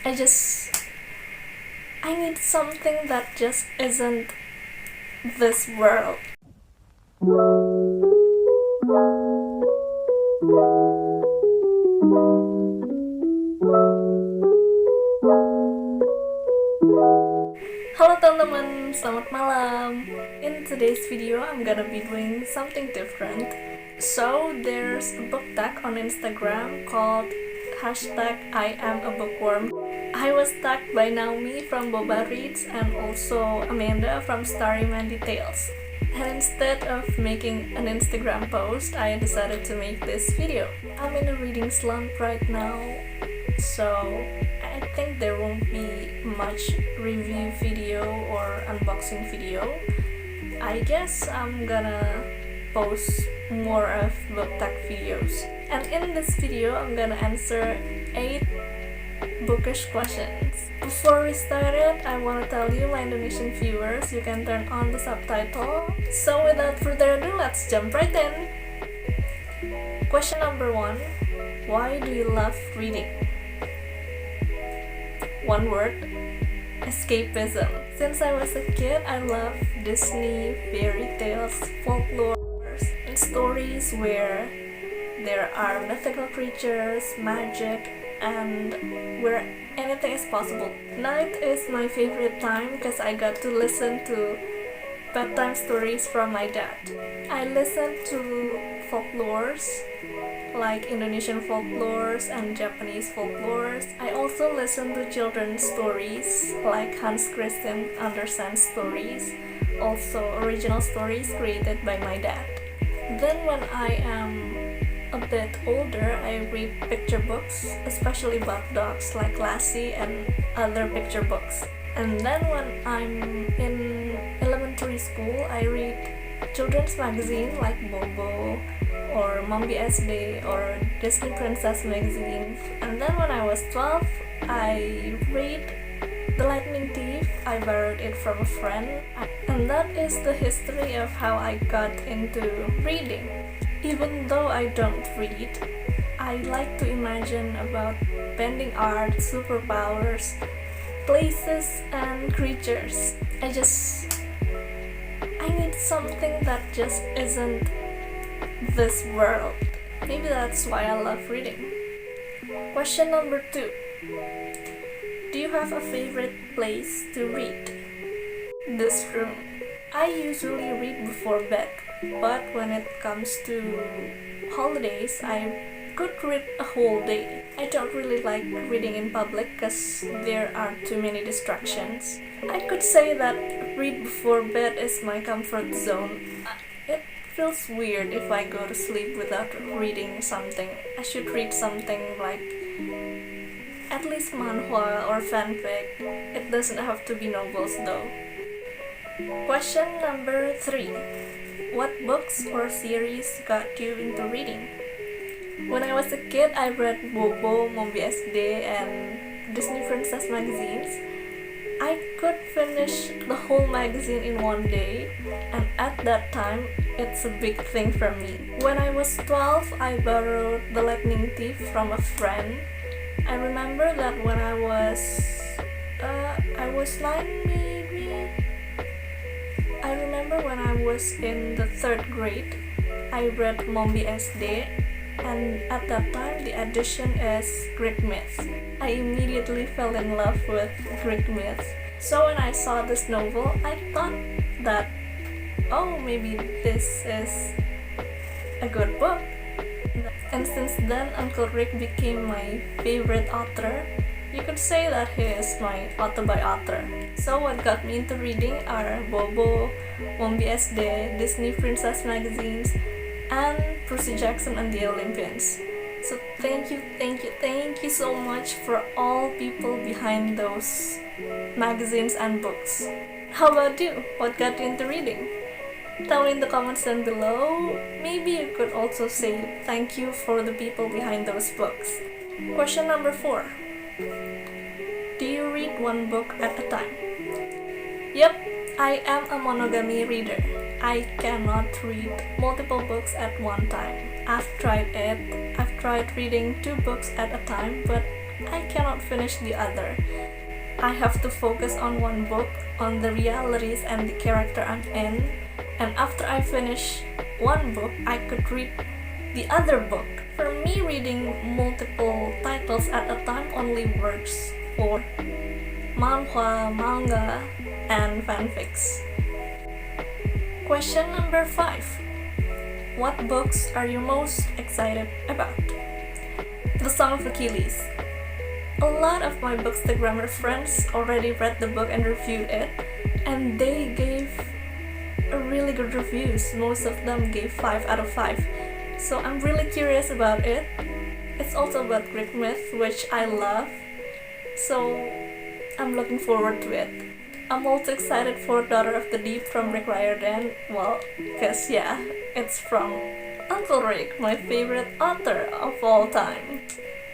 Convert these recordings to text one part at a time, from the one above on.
I need something that just isn't this world. Halo teman-teman, selamat malam. In today's video, I'm gonna be doing something different. So, there's a book tag on Instagram called #IamAbookworm. I was tagged by Naomi from Boba Reads and also Amanda from Starry Mandy Tales. And instead of making an Instagram post, I decided to make this video. I'm in a reading slump right now, so I think there won't be much review video or unboxing video. I guess I'm gonna post more of book tag videos. And in this video, I'm gonna answer 8 bookish questions. Before we start it, I want to tell you, my Indonesian viewers, you can turn on the subtitle. So without further ado, let's jump right in. Question number 1. Why do you love reading? One word: escapism. Since I was a kid, I love Disney, fairy tales, folklore, and stories where there are mythical creatures, magic, and where anything is possible. Night is my favorite time because I got to listen to bedtime stories from my dad. I listen to folklores, like Indonesian folklores and Japanese folklores. I also listen to children's stories like Hans Christian Andersen's stories, also original stories created by my dad. Then when I am a bit older, I read picture books, especially about dogs like Lassie and other picture books. And then when I'm in elementary school, I read children's magazine like Bobo or Mombi SD or Disney Princess magazine. And then when I was 12, I read The Lightning Thief. I borrowed it from a friend. And that is the history of how I got into reading. Even though I don't read, I like to imagine about bending art, superpowers, places, and creatures. I need something that just isn't this world. Maybe that's why I love reading. Question number 2. Do you have a favorite place to read? This room. I usually read before bed, but when it comes to holidays, I could read a whole day. I don't really like reading in public because there are too many distractions. I could say that read before bed is my comfort zone. It feels weird if I go to sleep without reading something. I should read something like at least manhwa or fanfic. It doesn't have to be novels though. Question number 3. What books or series got you into reading? When I was a kid, I read Bobo, Mombi SD, and Disney Princess magazines. I could finish the whole magazine in one day, and at that time, it's a big thing for me. When I was 12, I borrowed The Lightning Thief from a friend. I remember that when I was 9 maybe. I remember when I was in the 3rd grade, I read Mombi SD, and at that time the edition is Greek myth. I immediately fell in love with Greek myth. So when I saw this novel, I thought that, oh, maybe this is a good book. And since then, Uncle Rick became my favorite author. You could say that he is my author by author. So what got me into reading are Bobo, Mombi SD, Disney Princess magazines, and Percy Jackson and the Olympians. So thank you so much for all people behind those magazines and books. How about you? What got you into reading? Tell me in the comments down below. Maybe you could also say thank you for the people behind those books. Question number 4. Do you read one book at a time? Yep, I am a monogamy reader. I cannot read multiple books at one time. I've tried it. I've tried reading 2 books at a time, but I cannot finish the other. I have to focus on one book, on the realities and the character I'm in, and after I finish one book, I could read the other book. For me, reading multiple titles at a time only works for manhwa, manga, and fanfics. Question number 5. What books are you most excited about? The Song of Achilles. A lot of my Bookstagrammer friends already read the book and reviewed it, and they gave really good reviews. Most of them gave 5 out of 5. So I'm really curious about it. It's also about Greek myth, which I love. So I'm looking forward to it. I'm also excited for Daughter of the Deep from Rick Riordan. Well, cause yeah, it's from Uncle Rick, my favorite author of all time.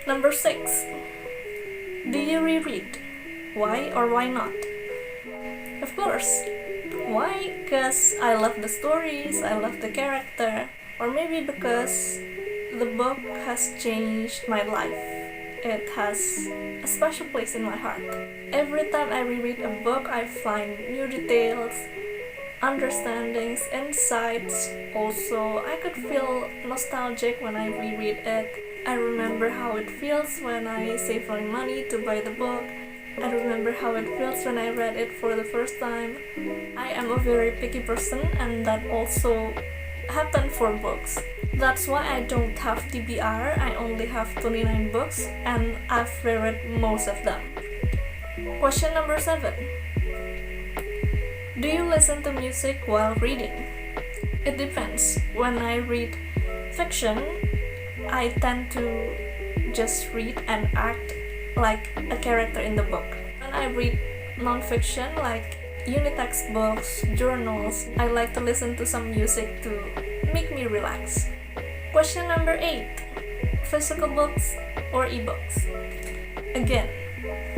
Number 6. Do you reread? Why or why not? Of course. Why? Because I love the stories, I love the character, or maybe because the book has changed my life. It has a special place in my heart. Every time I reread a book, I find new details, understandings, insights. Also, I could feel nostalgic when I reread it. I remember how it feels when I save my money to buy the book. I remember how it feels when I read it for the first time. I am a very picky person, and that also happened for books. That's why I don't have TBR. I only have 29 books, and I've read most of them. Question number 7. Do you listen to music while reading? It depends. When I read fiction, I tend to just read and act like a character in the book. When I read non-fiction, like unitext books, journals, I like to listen to some music to make me relax. Question number 8. Physical books or ebooks? Again,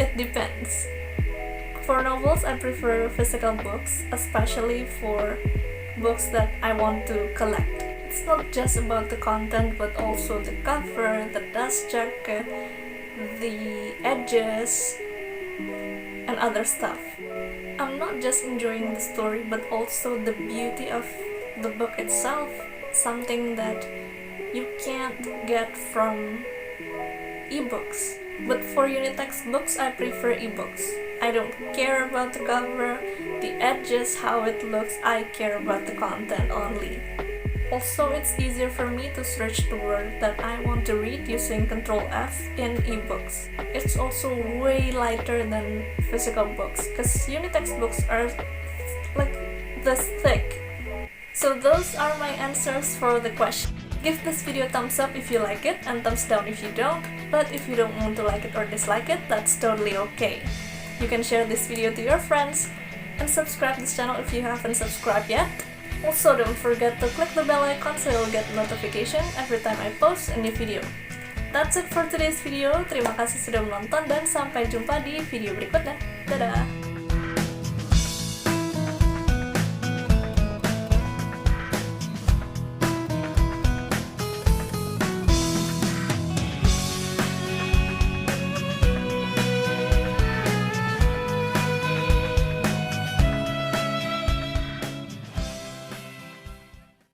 it depends. For novels, I prefer physical books, especially for books that I want to collect. It's not just about the content, but also the cover, the dust jacket, the edges, and other stuff. I'm not just enjoying the story, but also the beauty of the book itself, something that you can't get from ebooks. But for unitext books, I prefer ebooks. I don't care about the cover, the edges, how it looks. I care about the content only. Also, it's easier for me to search the word that I want to read using Ctrl F in ebooks. It's also way lighter than physical books, because unitext books are like this thick. So those are my answers for the question. Give this video a thumbs up if you like it, and thumbs down if you don't. But if you don't want to like it or dislike it, that's totally okay. You can share this video to your friends, and subscribe this channel if you haven't subscribed yet. Also, don't forget to click the bell icon so you'll get notification every time I post a new video. That's it for today's video. Terima kasih sudah menonton dan sampai jumpa di video berikutnya. Dadah!